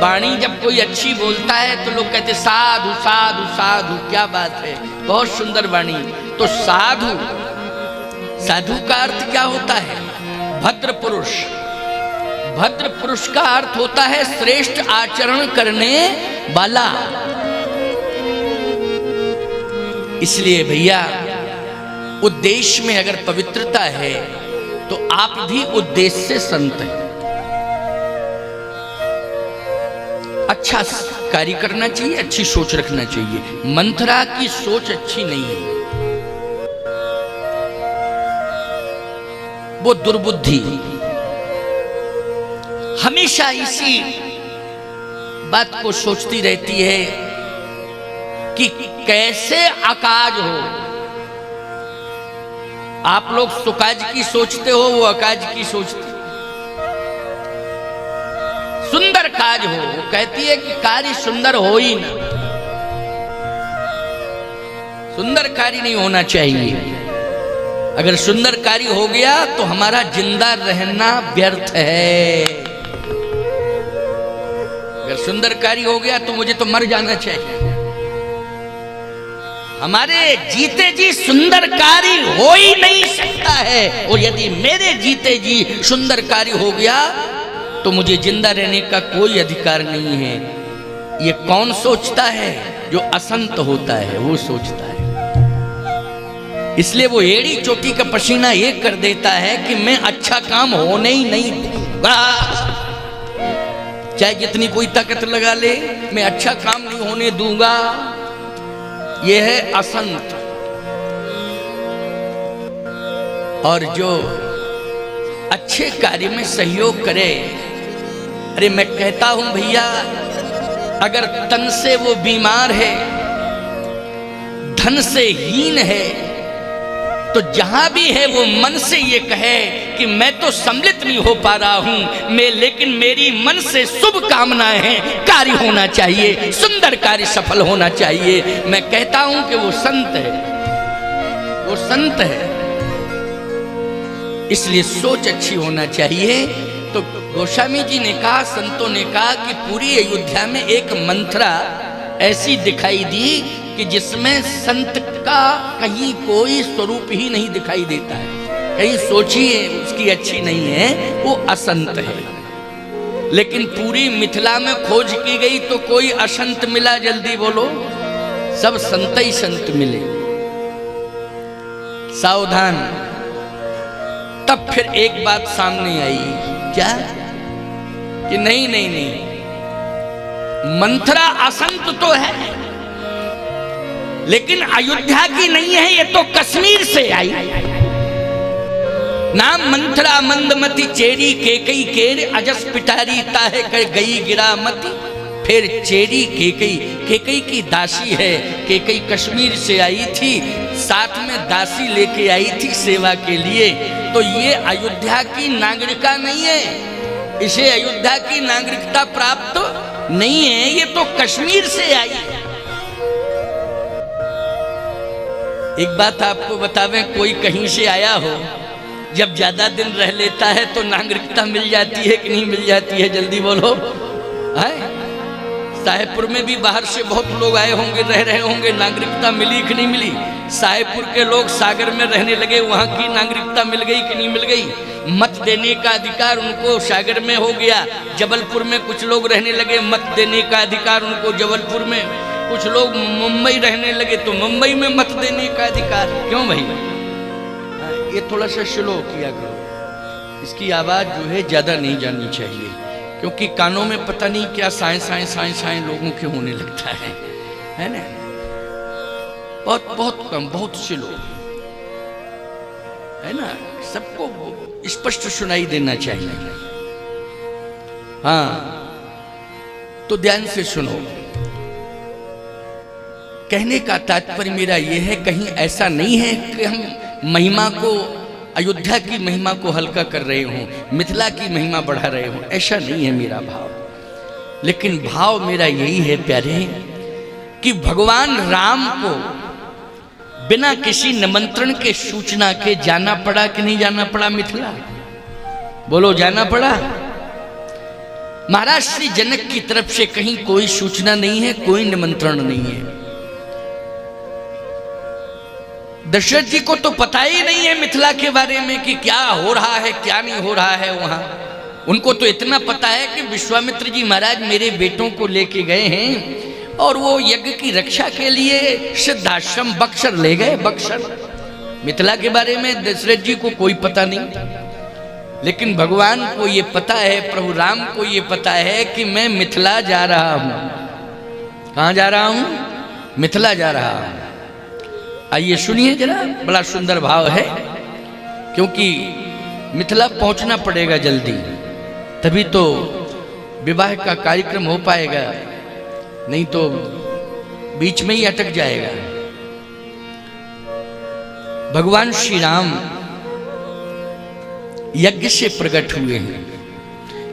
वाणी जब कोई अच्छी बोलता है तो लोग कहते साधु साधु साधु, क्या बात है, बहुत सुंदर वाणी। तो साधु, साधु का अर्थ क्या होता है? भद्र पुरुष। भद्र पुरुष का अर्थ होता है श्रेष्ठ आचरण करने वाला। इसलिए भैया, उद्देश्य में अगर पवित्रता है तो आप भी उद्देश्य से संत हैं। अच्छा कार्य करना चाहिए, अच्छी सोच रखना चाहिए। मंथरा की सोच अच्छी नहीं है, वो दुर्बुद्धि, हमेशा इसी बात को सोचती रहती है कि कैसे अकाज हो। आप लोग सुकाज की सोचते हो, वो अकाज की सोचती। सुंदर काज हो, वो कहती है कि कार्य सुंदर हो ही ना। सुंदर कार्य नहीं होना चाहिए। अगर सुंदर कार्य हो गया तो हमारा जिंदा रहना व्यर्थ है। अगर सुंदर कार्य हो गया तो मुझे तो मर जाना चाहिए। हमारे जीते जी सुंदर कार्य हो ही नहीं सकता है, और यदि मेरे जीते जी सुंदर कार्य हो गया तो मुझे जिंदा रहने का कोई अधिकार नहीं है। ये कौन सोचता है? जो असंत होता है वो सोचता है। इसलिए वो एड़ी चोटी का पसीना ये कर देता है कि मैं अच्छा काम होने ही नहीं दूंगा। चाहे जितनी कोई ताकत लगा ले, मैं अच्छा काम नहीं होने दूंगा। यह है असंत। और जो अच्छे कार्य में सहयोग करे, अरे मैं कहता हूं भैया, अगर तन से वो बीमार है, धन से हीन है, तो जहां भी है वो मन से ये कहे कि मैं तो सम्मिलित नहीं हो पा रहा हूं मैं, लेकिन मेरी मन से शुभ कामनाएं हैं, कार्य होना चाहिए, सुंदर कार्य सफल होना चाहिए। मैं कहता हूं कि वो संत है, वो संत है। इसलिए सोच अच्छी होना चाहिए। तो गोस्वामी जी ने कहा, संतों ने कहा कि पूरी अयोध्या में एक मंथरा ऐसी दिखाई दी कि जिसमें संत का कहीं कोई स्वरूप ही नहीं दिखाई देता है। कहीं सोचिए उसकी अच्छी नहीं है, वो असंत है। लेकिन पूरी मिथिला में खोज की गई तो कोई असंत मिला? जल्दी बोलो। सब संत ही संत मिले। सावधान। तब फिर एक बात सामने आई, क्या? कि नहीं नहीं नहीं, मंथरा असंत तो है, लेकिन अयोध्या की नहीं है, ये तो कश्मीर से आई। नाम मंथरा मंदमती चेरी केकई केर अजस पिटारी ताहे कर गई गिरा मती। फिर चेरी केकई, केकई की दासी है। केकई कश्मीर से आई थी, साथ में दासी लेके आई थी सेवा के लिए। तो ये अयोध्या की नागरिका नहीं है, इसे अयोध्या की नागरिकता प्राप्त नहीं है, ये तो कश्मीर से आई है। एक बात आपको बतावें, कोई कहीं से आया हो, जब ज्यादा दिन रह लेता है तो नागरिकता मिल जाती है कि नहीं मिल जाती है? जल्दी बोलो। है साहेबपुर में भी बाहर से बहुत लोग आए होंगे, रह रहे होंगे, नागरिकता मिली कि नहीं मिली? साहेबपुर के लोग सागर में रहने लगे, वहां की नागरिकता मिल गई कि नहीं मिल गई? मत देने का अधिकार उनको सागर में हो गया। जबलपुर में कुछ लोग रहने लगे, मत देने का अधिकार उनको जबलपुर में। कुछ लोग मुंबई रहने लगे तो मुंबई में मत देने का अधिकार। क्यों भाई? ये थोड़ा सा स्लो किया करो, इसकी आवाज जो है ज्यादा नहीं जानी चाहिए, क्योंकि कानों में पता नहीं क्या साए साए साए साए लोगों के होने लगता है ना? बहुत बहुत कम, बहुत स्लो है ना? सबको स्पष्ट सुनाई देना चाहिए। हाँ, तो ध्यान से सुनो। कहने का तात्पर्य मेरा यह है, कहीं ऐसा नहीं है कि हम महिमा को, अयोध्या की महिमा को हल्का कर रहे हों, मिथिला की महिमा बढ़ा रहे हों, ऐसा नहीं है मेरा भाव। लेकिन भाव मेरा यही है प्यारे, कि भगवान राम को बिना किसी निमंत्रण के, सूचना के जाना पड़ा कि नहीं जाना पड़ा मिथिला? बोलो, जाना पड़ा? महाराज श्री जनक की तरफ से कहीं कोई सूचना नहीं है, कोई निमंत्रण नहीं है। दशरथ जी को तो पता ही नहीं है मिथिला के बारे में कि क्या हो रहा है क्या नहीं हो रहा है वहां। उनको तो इतना पता है कि विश्वामित्र जी महाराज मेरे बेटों को लेके गए हैं और वो यज्ञ की रक्षा के लिए सिद्धाश्रम बक्सर ले गए। बक्सर, मिथिला के बारे में दशरथ जी को कोई पता नहीं, लेकिन भगवान को ये पता है, प्रभु राम को ये पता है कि मैं मिथिला जा रहा हूं। कहां जा रहा हूं? मिथिला जा रहा हूं। आइए सुनिए जरा, बड़ा सुंदर भाव है, क्योंकि मिथिला पहुंचना पड़ेगा जल्दी, तभी तो विवाह का कार्यक्रम हो पाएगा, नहीं तो बीच में ही अटक जाएगा। भगवान श्री राम यज्ञ से प्रकट हुए हैं।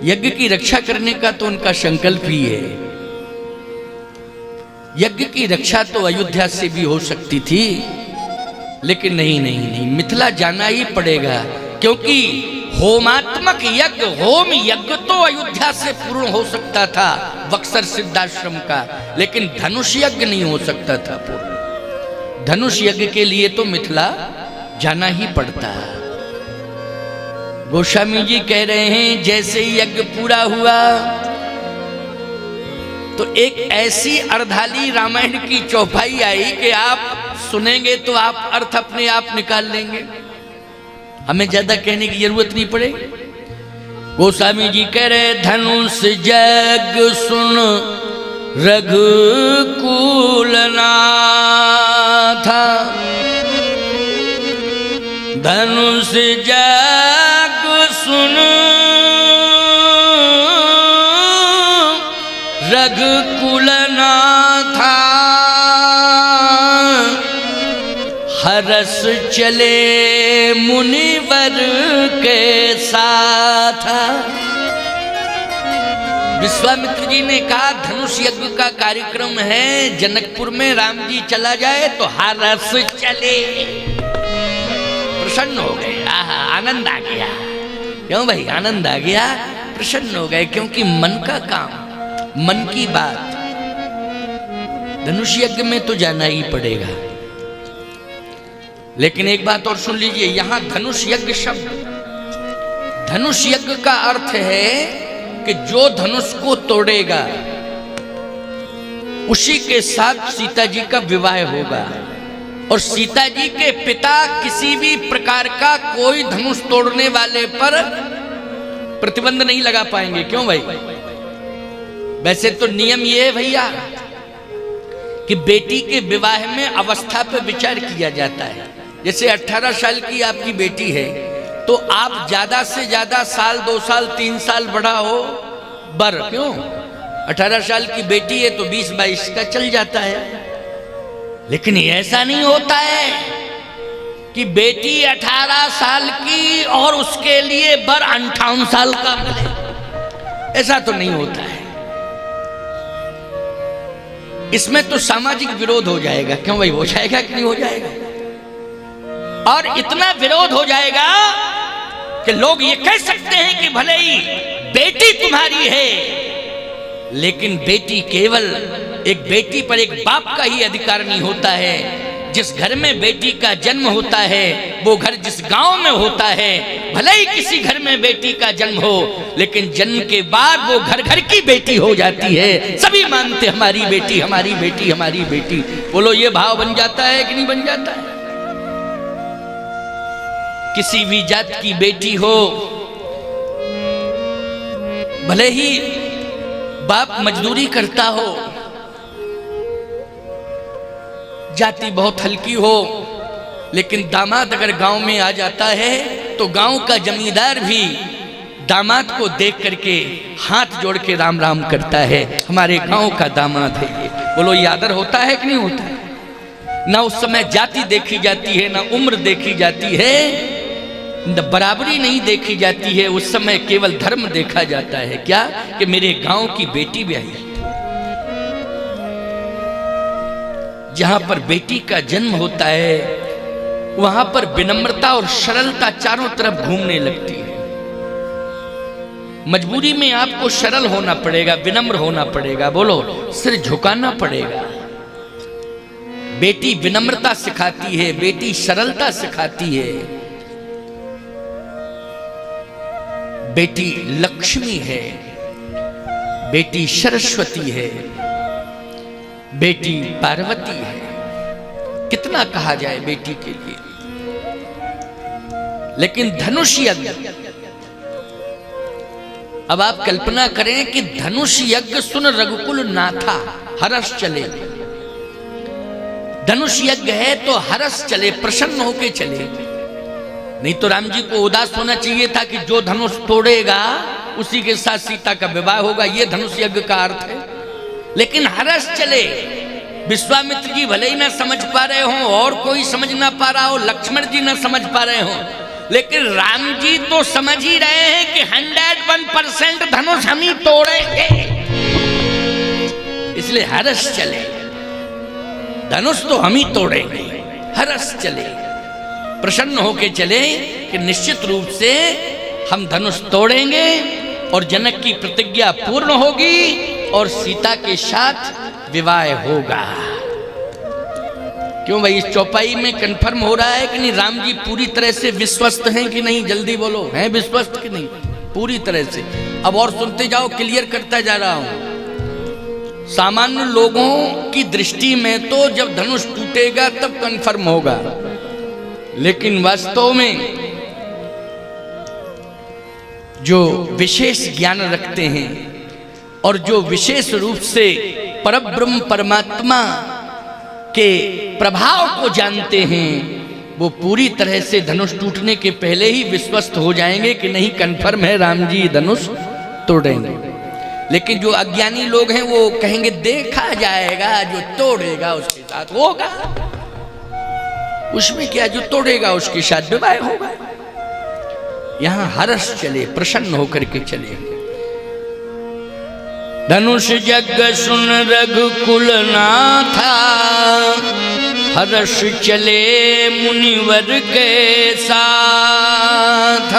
यज्ञ की रक्षा करने का तो उनका संकल्प ही है। यज्ञ की रक्षा तो अयोध्या से भी हो सकती थी, लेकिन नहीं, मिथिला जाना ही पड़ेगा, क्योंकि होमात्मक यज्ञ, होम यज्ञ तो अयोध्या से पूर्ण हो सकता था बक्सर सिद्धाश्रम का, लेकिन धनुष यज्ञ नहीं हो सकता था पूर्ण। धनुष यज्ञ के लिए तो मिथिला जाना ही पड़ता है। गोस्वामी जी कह रहे हैं जैसे ही यज्ञ पूरा हुआ तो एक ऐसी अर्धाली रामायण की चौपाई आई कि आप सुनेंगे तो आप अर्थ अपने आप निकाल लेंगे, हमें ज्यादा कहने की जरूरत नहीं पड़ेगी। गोस्वामी जी कह रहे धनुष जग सुन रघुकुल नाथा, धनुष जग सुन रघुकुल नाथा, हरस चले मुनिवर के साथ। विश्वामित्र जी ने कहा धनुष यज्ञ का कार्यक्रम है जनकपुर में, राम जी चला जाए तो हरस चले। प्रसन्न हो गए, आनंद आ गया। क्यों भाई? आनंद आ गया, प्रसन्न हो गए, क्योंकि मन का काम, मन की बात, धनुष यज्ञ में तो जाना ही पड़ेगा। लेकिन एक बात और सुन लीजिए, यहां धनुष यज्ञ शब्द, धनुष यज्ञ का अर्थ है कि जो धनुष को तोड़ेगा उसी के साथ सीता जी का विवाह होगा, और सीता जी के पिता किसी भी प्रकार का कोई धनुष तोड़ने वाले पर प्रतिबंध नहीं लगा पाएंगे। क्यों भाई? वैसे तो नियम ये है भैया कि बेटी के विवाह में अवस्था पर विचार किया जाता है। जैसे 18 साल की आपकी बेटी है तो आप ज्यादा से ज्यादा साल, 2 साल, 3 साल बढ़ा हो बर। क्यों? 18 साल की बेटी है तो 20-22 का चल जाता है। लेकिन ऐसा नहीं होता है कि बेटी 18 साल की और उसके लिए बर 58 साल का मिले, ऐसा तो नहीं होता है। इसमें तो सामाजिक विरोध हो जाएगा। क्यों भाई? हो जाएगा कि नहीं हो जाएगा? और इतना विरोध हो जाएगा कि लोग ये कह सकते हैं कि भले ही बेटी तुम्हारी है, लेकिन बेटी केवल एक बेटी पर एक बाप का ही अधिकार नहीं होता है। जिस घर में बेटी का जन्म होता है वो घर जिस गांव में होता है, भले ही किसी घर में बेटी का जन्म हो, लेकिन जन्म के बाद वो घर घर की बेटी हो जाती है। सभी मानते हमारी बेटी, हमारी बेटी, हमारी बेटी। बोलो ये भाव बन जाता है कि नहीं बन जाता है? किसी भी जात की बेटी हो, भले ही बाप मजदूरी करता हो, जाति बहुत हल्की हो, लेकिन दामाद अगर गांव में आ जाता है तो गांव का जमींदार भी दामाद को देख करके हाथ जोड़ के राम राम करता है, हमारे गांव का दामाद है ये। बोलो ये आदर होता है कि नहीं होता है? ना उस समय जाति देखी जाती है, ना उम्र देखी जाती है, न बराबरी नहीं देखी जाती है। उस समय केवल धर्म देखा जाता है। क्या? कि मेरे गांव की बेटी भी आई। जहां पर बेटी का जन्म होता है वहां पर विनम्रता और सरलता चारों तरफ घूमने लगती है। मजबूरी में आपको सरल होना पड़ेगा, विनम्र होना पड़ेगा, बोलो सिर झुकाना पड़ेगा। बेटी विनम्रता सिखाती है, बेटी सरलता सिखाती है। बेटी लक्ष्मी है, बेटी सरस्वती है, बेटी पार्वती है। कितना कहा जाए बेटी के लिए। लेकिन धनुष यज्ञ, अब आप कल्पना करें कि धनुष यज्ञ सुन रघुकुल नाथा, हर्ष चले। धनुष यज्ञ है तो हर्ष चले, प्रसन्न होके चले। नहीं तो राम जी को उदास होना चाहिए था कि जो धनुष तोड़ेगा उसी के साथ सीता का विवाह होगा, ये धनुष यज्ञ का अर्थ है। लेकिन हर्ष चले। विश्वामित्र जी भले ही ना समझ पा रहे हो और कोई समझ ना पा रहा हो, लक्ष्मण जी ना समझ पा रहे हो, लेकिन राम जी तो समझ ही रहे हैं कि 101% धनुष हम ही तोड़ेंगे। इसलिए हर्ष चले, धनुष तो हम ही तोड़ेंगे, हर्ष चले, प्रसन्न होके चले कि निश्चित रूप से हम धनुष तोड़ेंगे और जनक की प्रतिज्ञा पूर्ण होगी और सीता के साथ विवाह होगा। क्यों भाई, इस चौपाई में कंफर्म हो रहा है कि नहीं? राम जी पूरी तरह से विश्वस्त हैं कि नहीं? जल्दी बोलो, हैं विश्वस्त कि नहीं? पूरी तरह से। अब और सुनते जाओ, क्लियर करता जा रहा हूं। सामान्य लोगों की दृष्टि में तो जब धनुष टूटेगा तब कंफर्म होगा, लेकिन वास्तव में जो विशेष ज्ञान रखते हैं और जो विशेष रूप से परब्रह्म परमात्मा के प्रभाव को जानते हैं, वो पूरी तरह से धनुष टूटने के पहले ही विश्वस्त हो जाएंगे कि नहीं, कंफर्म है राम जी धनुष तोड़ेंगे। लेकिन जो अज्ञानी लोग हैं वो कहेंगे देखा जाएगा, जो तोड़ेगा उसके साथ होगा, उसमें क्या, जो तोड़ेगा उसके साथ विवाह होगा। यहां हर्ष चले, प्रसन्न होकर के चले। धनुष यज्ञ सुन रघुकुल नाथा, हर्ष चले मुनिवर के साथ।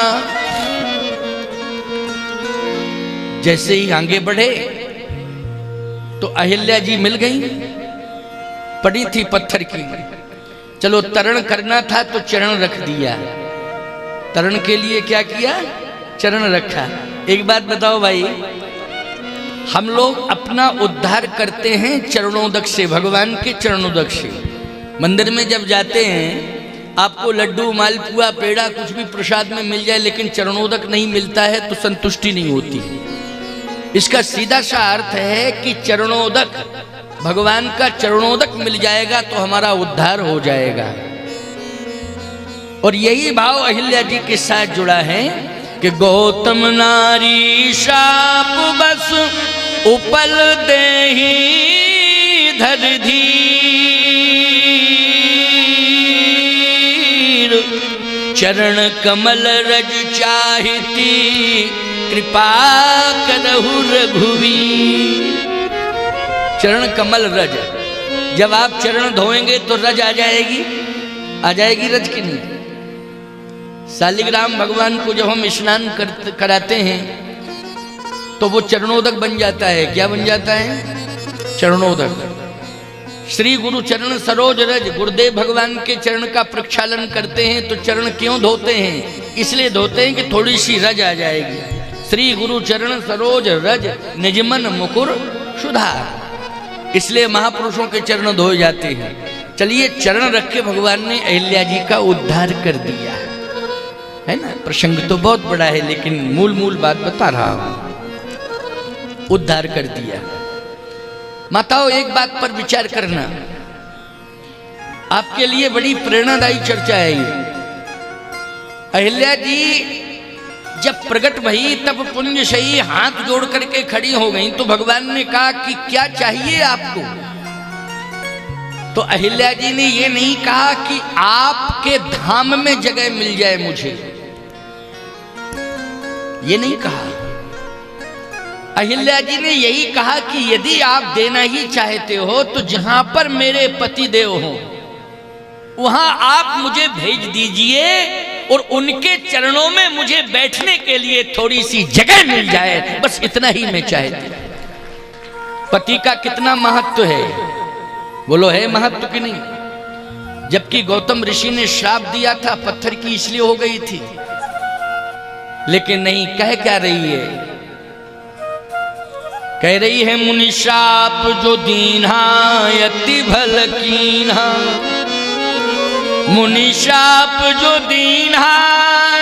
जैसे ही आगे बढ़े तो अहिल्या जी मिल गई, पड़ी थी पत्थर की। चलो तरण करना था तो चरण रख दिया। तरण के लिए क्या किया? चरण रखा। एक बात बताओ भाई, हम लोग अपना उद्धार करते हैं चरणोदक से, भगवान के चरणोदक से। मंदिर में जब जाते हैं आपको लड्डू मालपुआ पेड़ा कुछ भी प्रसाद में मिल जाए, लेकिन चरणोदक नहीं मिलता है तो संतुष्टि नहीं होती। इसका सीधा सा अर्थ है कि चरणोदक, भगवान का चरणोदक मिल जाएगा तो हमारा उद्धार हो जाएगा। और यही भाव अहिल्या जी के साथ जुड़ा है कि गौतम नारी शाप बस उपल देहि धर धीर, चरण कमल रज चाहिती कृपा करहु रघुवीर। चरण कमल रज, जब आप चरण धोएंगे तो रज आ जाएगी, आ जाएगी रज की नहीं? शालिग्राम भगवान को जब हम स्नान कराते हैं तो वो चरणोदक बन जाता है। क्या बन जाता है? चरणोदक। श्री गुरु चरण सरोज रज, गुरुदेव भगवान के चरण का प्रक्षालन करते हैं तो चरण क्यों धोते हैं? इसलिए धोते हैं कि थोड़ी सी रज आ जाएगी। श्री गुरु चरण सरोज रज निजमन मुकुर सुधार, इसलिए महापुरुषों के चरण धोए जाते हैं। चलिए, चरण रख के भगवान ने अहिल्या जी का उद्धार कर दिया है ना। प्रसंग तो बहुत बड़ा है लेकिन मूल बात बता रहा हूं। उद्धार कर दिया। माताओं, एक बात पर विचार करना, आपके लिए बड़ी प्रेरणादायी चर्चा है ये। अहिल्या जी जब प्रकट भई तब पुण्यशयी हाथ जोड़ करके खड़ी हो गई तो भगवान ने कहा कि क्या चाहिए आपको? तो अहिल्या जी ने ये नहीं कहा कि आपके धाम में जगह मिल जाए मुझे, ये नहीं कहा। अहिल्या जी ने यही कहा कि यदि आप देना ही चाहते हो तो जहां पर मेरे पति देव हो वहां आप मुझे भेज दीजिए, और उनके चरणों में मुझे बैठने के लिए थोड़ी सी जगह मिल जाए, बस इतना ही मैं चाहती। पति का कितना महत्व है, बोलो है महत्व कि नहीं? जबकि गौतम ऋषि ने श्राप दिया था, पत्थर की इसलिए हो गई थी, लेकिन नहीं, कह क्या रही है? कह रही है मुनि श्राप जो दीन्हा यति भल कीन्हा, मुनि श्राप जो दीन्हा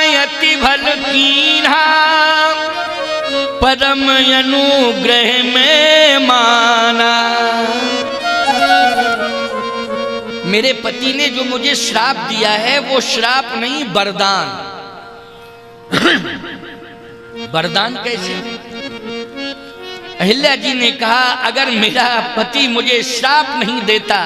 यति भल कीन्हा, परम अनुग्रह में माना। मेरे पति ने जो मुझे श्राप दिया है वो श्राप नहीं, वरदान। वरदान कैसे? अहिल्या जी ने कहा अगर मेरा पति मुझे श्राप नहीं देता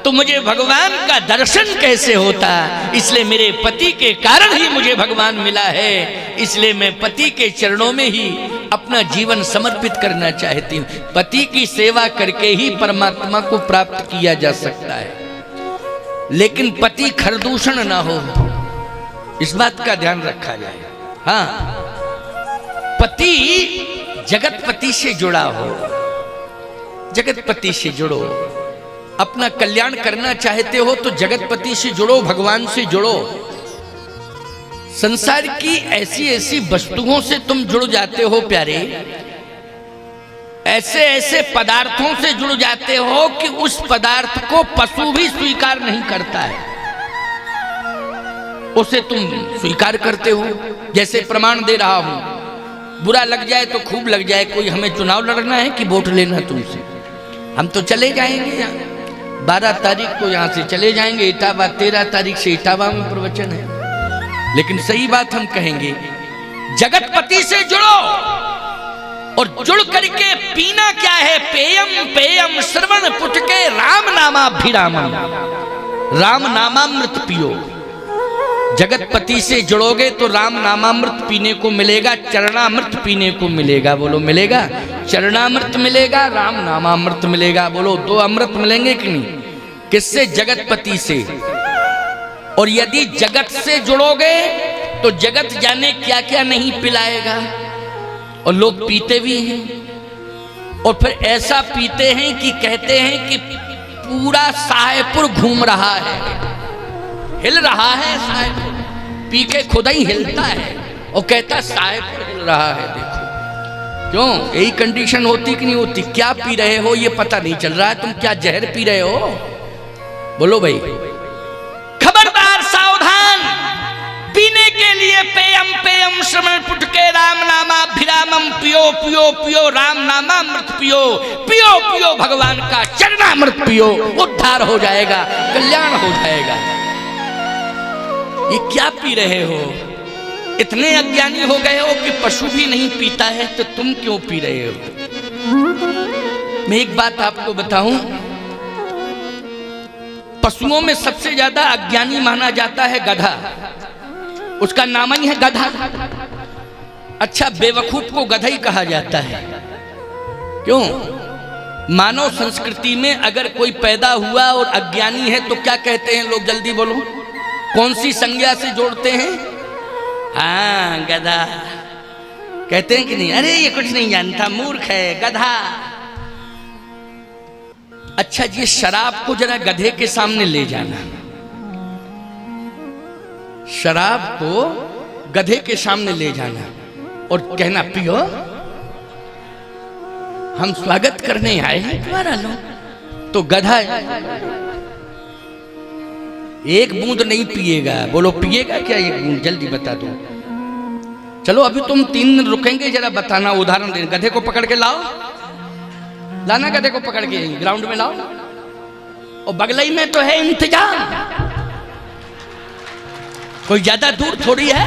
तो मुझे भगवान का दर्शन कैसे होता? इसलिए मेरे पति के कारण ही मुझे भगवान मिला है, इसलिए मैं पति के चरणों में ही अपना जीवन समर्पित करना चाहती हूँ। पति की सेवा करके ही परमात्मा को प्राप्त किया जा सकता है, लेकिन पति खरदूषण ना हो, इस बात का ध्यान रखा जाए। हाँ, पति जगतपति से जुड़ा हो, जगतपति से जुड़ो। अपना कल्याण करना चाहते हो तो जगतपति से जुड़ो, भगवान से जुड़ो। संसार की ऐसी ऐसी वस्तुओं से तुम जुड़ जाते हो प्यारे, ऐसे ऐसे पदार्थों से जुड़ जाते हो कि उस पदार्थ को पशु भी स्वीकार नहीं करता है, उसे तुम स्वीकार करते हो। जैसे प्रमाण दे रहा हूं, बुरा लग जाए तो खूब लग जाए, कोई हमें चुनाव लड़ना है कि वोट लेना तुमसे, हम तो चले जाएंगे। यहाँ 12 तारीख को यहाँ से चले जाएंगे इटावा, 13 तारीख से इटावा में प्रवचन है, लेकिन सही बात हम कहेंगे, जगतपति से जुड़ो। और जुड़ करके पीना क्या है? पेयम पेयम श्रवण पुटके राम नामाभिरामम, राम नामामृत पियो। जगतपति से जुड़ोगे तो राम नामामृत पीने को मिलेगा, चरणामृत पीने को मिलेगा। बोलो मिलेगा? चरणामृत मिलेगा, राम नामामृत मिलेगा। बोलो दो अमृत मिलेंगे कि नहीं? किससे? जगतपति से। और यदि जगत से जुड़ोगे तो जगत जाने क्या क्या नहीं पिलाएगा, और लोग पीते भी हैं, और फिर ऐसा पीते हैं कि कहते हैं कि पूरा साहेबपुर घूम रहा है, हिल रहा है साहेबपुर, पी के खुद ही हिलता है और कहता साहेबपुर हिल रहा है। देखो क्यों, यही कंडीशन होती कि नहीं होती? क्या पी रहे हो ये पता नहीं चल रहा है, तुम क्या जहर पी रहे हो? बोलो भाई, खबरदार, सावधान। पीने के लिए पेयम पेयम श्रवण पुटके राम नामाभिरामम, पियो पियो पियो राम नामामृत पियो, पियो पियो भगवान का चरणामृत पियो, उद्धार हो जाएगा, कल्याण हो जाएगा। ये क्या पी रहे हो? इतने अज्ञानी हो गए हो कि पशु भी नहीं पीता है तो तुम क्यों पी रहे हो? मैं एक बात आपको बताऊं, पशुओं में सबसे ज्यादा अज्ञानी माना जाता है गधा, उसका नाम ही है गधा। अच्छा, बेवकूफ को गधा ही कहा जाता है, क्यों? मानव संस्कृति में अगर कोई पैदा हुआ और अज्ञानी है तो क्या कहते हैं लोग? जल्दी बोलो, कौन सी संज्ञा से जोड़ते हैं? हाँ, गधा कहते हैं कि नहीं? अरे ये कुछ नहीं जानता, मूर्ख है, गधा। अच्छा जी, शराब को जरा गधे के सामने ले जाना, शराब को गधे के सामने ले जाना और कहना पियो, हम स्वागत करने आए हैं तुम्हारा। लो तो गधा एक बूंद नहीं पिएगा। बोलो पिएगा क्या एक बूंद? जल्दी बता दो। चलो अभी तुम 3 दिन रुकेंगे, जरा बताना, उदाहरण देना। गधे को पकड़ के लाओ, लाना गधे को पकड़ के ग्राउंड में लाओ, और बगलई में तो है इंतजाम, कोई ज्यादा दूर थोड़ी है,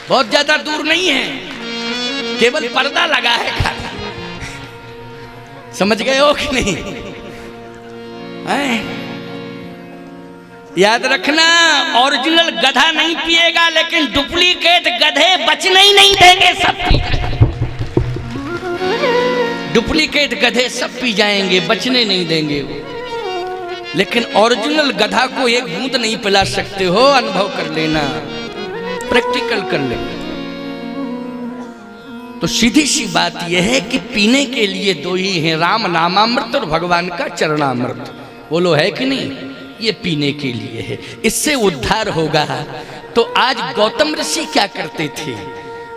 बहुत ज्यादा दूर नहीं है, केवल पर्दा लगा है खाली। समझ गए हो कि नहीं? याद रखना, ओरिजिनल गधा नहीं पिएगा, लेकिन डुप्लीकेट गधे बचने ही नहीं देंगे, सब पी जाएंगे। डुप्लीकेट गधे सब पी जाएंगे, बचने नहीं देंगे। लेकिन ओरिजिनल गधा को एक बूंद नहीं पिला सकते हो। अनुभव कर लेना, प्रैक्टिकल कर लेना। तो सीधी सी बात यह है कि पीने के लिए दो ही हैं, राम नामामृत और भगवान का चरणामृत। बोलो है कि नहीं? ये पीने के लिए है, इससे उद्धार होगा। तो आज गौतम ऋषि क्या करते थे?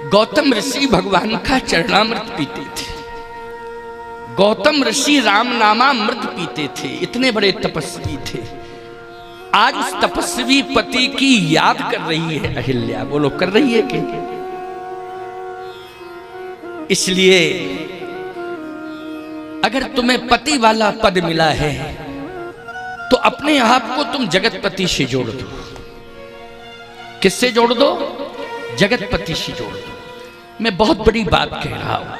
गौतम ऋषि भगवान का चरणामृत पीते थे। गौतम ऋषि राम नामामृत पीते थे। इतने बड़े तपस्वी थे। आज उस तपस्वी पति की याद कर रही है अहिल्या। बोलो कर रही है कि? इसलिए अगर तुम्हें पति वाला पद मिला है तो अपने आप को तुम जगतपति से जोड़ दो। किससे जोड़ दो? जगतपति से जोड़ दो। मैं बहुत बड़ी बात कह रहा हूं,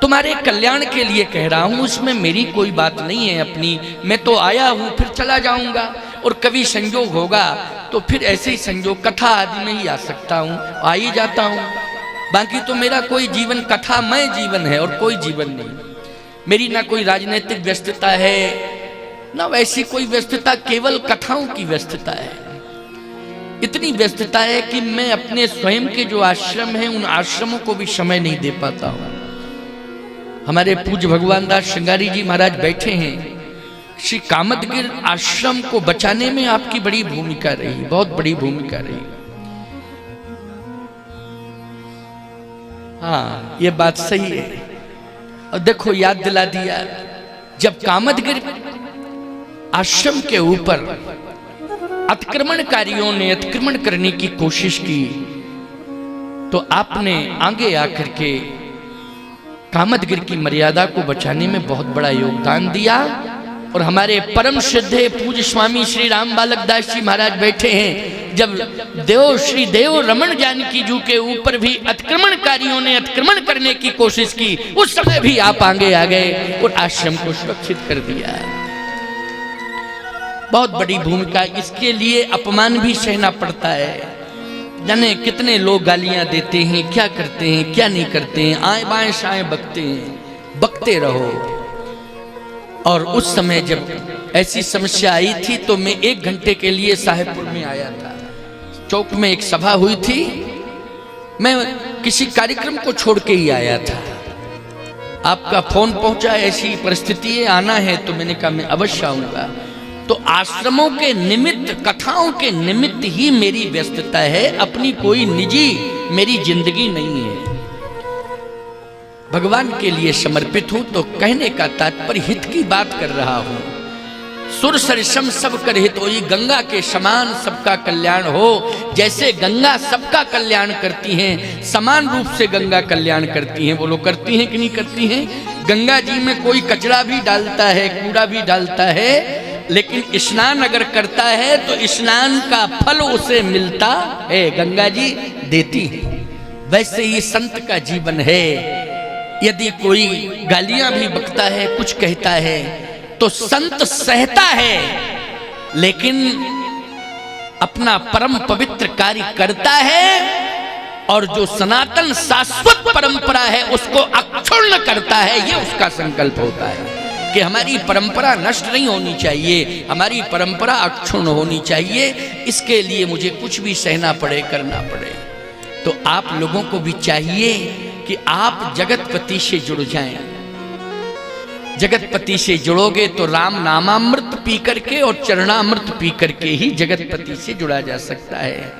तुम्हारे कल्याण के लिए कह रहा हूं। उसमें मेरी कोई बात नहीं है अपनी। मैं तो आया हूं, फिर चला जाऊंगा, और कभी संयोग होगा तो फिर ऐसे ही संयोग कथा आदि में ही आ सकता हूं, आ ही जाता हूं। बाकी तो मेरा कोई जीवन कथामय जीवन है और कोई जीवन नहीं। मेरी ना कोई राजनीतिक व्यस्तता है, ना वैसी कोई व्यस्तता, केवल कथाओं की व्यस्तता है। इतनी व्यस्तता है कि मैं अपने स्वयं के जो आश्रम हैं उन आश्रमों को भी समय नहीं दे पाता हूं। हमारे पूज्य भगवान दास श्रृंगारी जी महाराज बैठे हैं। श्री कामदगिर आश्रम को बचाने में आपकी बड़ी भूमिका रही, बहुत बड़ी भूमिका रही। हाँ, ये बात सही है। और देखो, याद दिला दिया, जब कामदगिर आश्रम के ऊपर अतिक्रमणकारियों ने अतिक्रमण करने की कोशिश की तो आपने आगे आकर के कामदगिर की मर्यादा को बचाने में बहुत बड़ा योगदान दिया। और हमारे परम श्रद्धेय पूज्य स्वामी श्री राम बालक दास जी महाराज बैठे हैं। जब देव श्री देव रमन जानकी जू के ऊपर भी अतिक्रमणकारियों ने अतिक्रमण करने की कोशिश की, उस समय भी आप आगे आ गए और आश्रम को सुरक्षित कर दिया। बहुत बड़ी भूमिका। इसके लिए अपमान भी सहना पड़ता है। जाने कितने लोग गालियां देते हैं, क्या करते हैं, क्या नहीं करते हैं, आए बाएं शाएं बकते हैं। बकते रहो। और उस समय जब ऐसी समस्या आई थी तो मैं 1 घंटे के लिए साहेबपुर में आया था। चौक में एक सभा हुई थी, मैं किसी कार्यक्रम को छोड़ के ही आया था। आपका फोन पहुंचा, ऐसी परिस्थिति है, आना है, तो मैंने कहा मैं अवश्य आऊंगा। तो आश्रमों के निमित्त, कथाओं के निमित्त ही मेरी व्यस्तता है, अपनी कोई निजी मेरी जिंदगी नहीं है। भगवान के लिए समर्पित हूं। तो कहने का तात्पर्य हित की बात कर रहा हूं। सुर सरिसम सब कर हित होई, गंगा के समान सबका कल्याण हो। जैसे गंगा सबका कल्याण करती हैं, समान रूप से गंगा कल्याण करती हैं। बोलो करती हैं कि नहीं करती हैं? गंगा जी में कोई कचरा भी डालता है, कूड़ा भी डालता है, लेकिन स्नान अगर करता है तो स्नान का फल उसे मिलता है, गंगा जी देती है। वैसे ही संत का जीवन है। यदि कोई गालियां भी बकता है, कुछ कहता है, तो संत सहता है, लेकिन अपना परम पवित्र कार्य करता है और जो सनातन शाश्वत परंपरा है उसको अक्षुण्ण करता है। ये उसका संकल्प होता है कि हमारी परंपरा नष्ट नहीं होनी चाहिए, हमारी परंपरा अक्षुण्ण होनी चाहिए। इसके लिए मुझे कुछ भी सहना पड़े, करना पड़े। तो आप लोगों को भी चाहिए कि आप जगतपति से जुड़ जाएं। जगतपति से जुड़ोगे तो राम नामामृत पी करके और चरणामृत पी करके ही जगतपति से जुड़ा जा सकता है।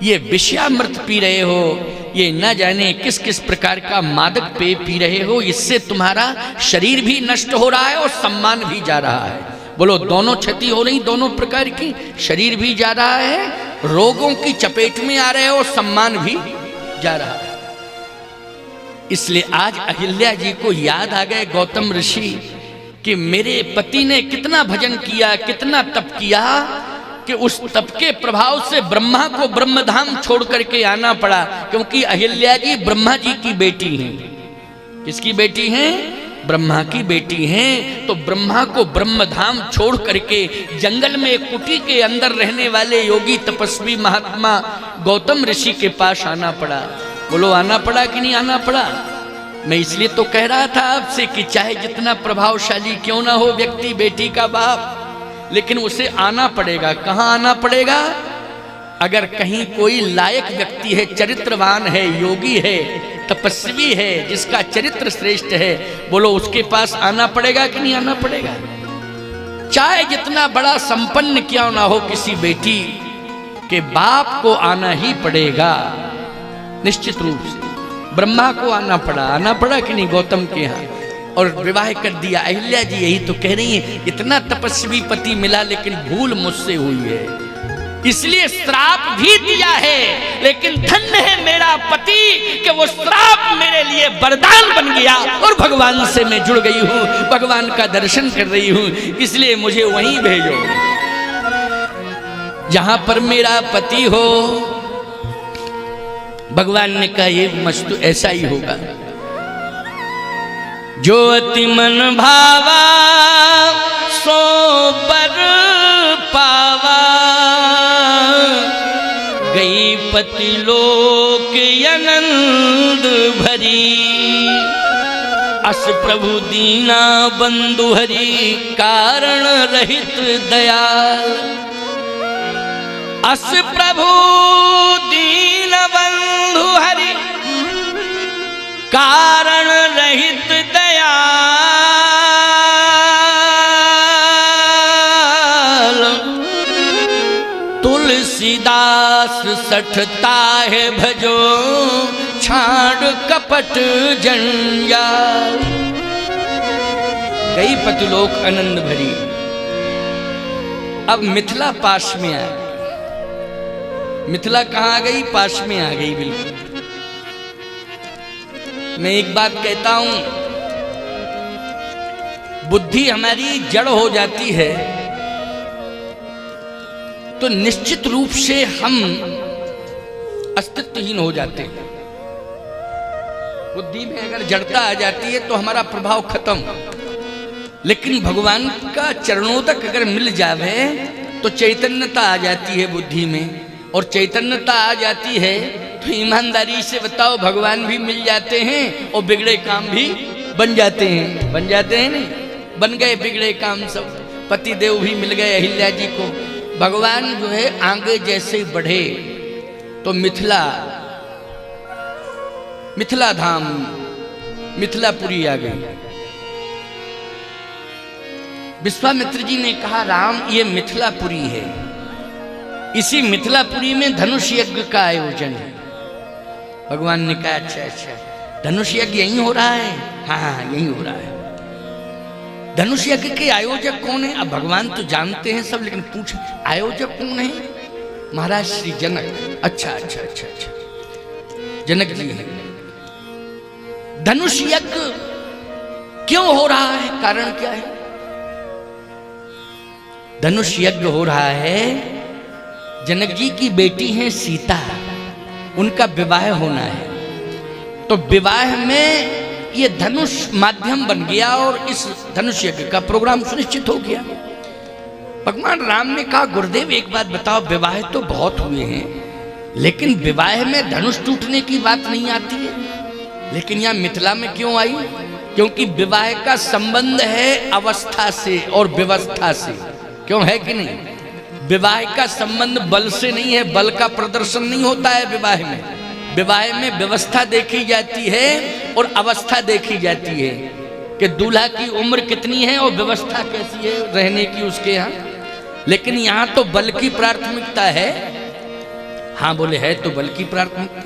ये विषयामृत पी रहे हो, ये न जाने किस किस प्रकार का मादक पेय पी रहे हो, इससे तुम्हारा शरीर भी नष्ट हो रहा है और सम्मान भी जा रहा है। बोलो, दोनों क्षति हो रही, दोनों प्रकार की। शरीर भी जा रहा है, रोगों की चपेट में आ रहे हो, और सम्मान भी जा रहा है। इसलिए आज अहिल्या जी को याद आ गए गौतम ऋषि कि मेरे पति ने कितना भजन किया, कितना तप किया, कि उस तप के प्रभाव से ब्रह्मा को ब्रह्मधाम छोड़ करके आना पड़ा। क्योंकि अहिल्या जी ब्रह्मा जी की बेटी हैं। किसकी बेटी हैं? ब्रह्मा की बेटी हैं। तो ब्रह्मा को ब्रह्मधाम छोड़ करके जंगल में एक कुटी के अंदर रहने वाले योगी तपस्वी महात्मा गौतम ऋषि के पास आना पड़ा। बोलो, आना पड़ा कि नहीं आना पड़ा? मैं इसलिए तो कह रहा था आपसे कि चाहे जितना प्रभावशाली क्यों ना हो व्यक्ति, बेटी का बाप, लेकिन उसे आना पड़ेगा। कहाँ आना पड़ेगा? अगर कहीं कोई लायक व्यक्ति है, चरित्रवान है, योगी है, तपस्वी है, जिसका चरित्र श्रेष्ठ है, बोलो उसके पास आना पड़ेगा कि नहीं आना पड़ेगा? चाहे जितना बड़ा संपन्न क्यों ना हो, किसी बेटी के बाप को आना ही पड़ेगा निश्चित रूप से। ब्रह्मा को आना पड़ा कि नहीं गौतम के यहाँ, और विवाह कर दिया। अहिल्या जी यही तो कह रही है, इतना तपस्वी पति मिला लेकिन भूल मुझसे हुई है, इसलिए श्राप भी दिया है, लेकिन धन्य है मेरा पति कि वो श्राप मेरे लिए वरदान बन गया और भगवान से मैं जुड़ गई हूँ, भगवान का दर्शन कर रही हूँ, इसलिए मुझे वहीं भेजो जहां पर मेरा पति हो। भगवान ने कहा ये मस्त ऐसा ही होगा। जो अति मन भावा सो पर पावा, गई पति लोक आनंद भरी। अस प्रभु दीना बंधु हरि, कारण रहित दयाल। अस प्रभु दीन बंधु हरि, कारण रहित दयाल। तुलसीदास सठता है भजो, छाड़ कपट जंजाल। गई पतिलोक आनंद भरी। अब मिथिला पास में आ, मिथिला कहाँ आ गई? पास में आ गई बिल्कुल। मैं एक बात कहता हूं, बुद्धि हमारी जड़ हो जाती है तो निश्चित रूप से हम अस्तित्वहीन हो जाते हैं। बुद्धि में अगर जड़ता आ जाती है तो हमारा प्रभाव खत्म। लेकिन भगवान का चरणोदक अगर मिल जावे तो चैतन्यता आ जाती है बुद्धि में, और चैतन्यता आ जाती है तो ईमानदारी से बताओ भगवान भी मिल जाते हैं और बिगड़े काम भी बन जाते हैं। बन जाते हैं नहीं? बन गए बिगड़े काम सब। पति देव भी मिल गए अहिल्या जी को। भगवान जो है आगे जैसे बढ़े तो मिथिला धाम, मिथिलापुरी आ गई। विश्वामित्र जी ने कहा राम ये मिथिलापुरी है, इसी मिथिलापुरी में धनुष यज्ञ का आयोजन है। भगवान ने कहा अच्छा अच्छा, धनुष यज्ञ यहीं हो रहा है? हाँ यहीं हो रहा है। धनुष यज्ञ के आयोजक कौन है? अब भगवान तो जानते हैं सब, लेकिन पूछ आयोजक कौन है? महाराज श्री जनक। अच्छा अच्छा अच्छा अच्छा, जनक जी हैं। धनुष यज्ञ क्यों हो रहा है? कारण क्या है? धनुष यज्ञ हो रहा है, जनक जी की बेटी है सीता, उनका विवाह होना है। तो विवाह में ये धनुष माध्यम बन गया और इस धनुष यज्ञ का प्रोग्राम सुनिश्चित हो गया। भगवान राम ने कहा गुरुदेव एक बात बताओ, विवाह तो बहुत हुए हैं लेकिन विवाह में धनुष टूटने की बात नहीं आती है, लेकिन यहाँ मिथिला में क्यों आई? क्योंकि विवाह का संबंध है अवस्था से और व्यवस्था से। क्यों है कि नहीं? विवाह का संबंध बल से नहीं है, बल का प्रदर्शन नहीं होता है विवाह में। विवाह में व्यवस्था देखी जाती है और अवस्था देखी जाती है कि दूल्हा की उम्र कितनी है और व्यवस्था कैसी है रहने की उसके यहाँ। लेकिन यहाँ तो बल की प्राथमिकता है। हाँ बोले है तो बल की प्राथमिकता।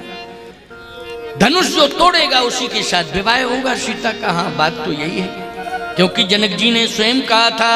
धनुष जो तोड़ेगा उसी के साथ विवाह होगा सीता का। हाँ बात तो यही है, क्योंकि जनक जी ने स्वयं कहा था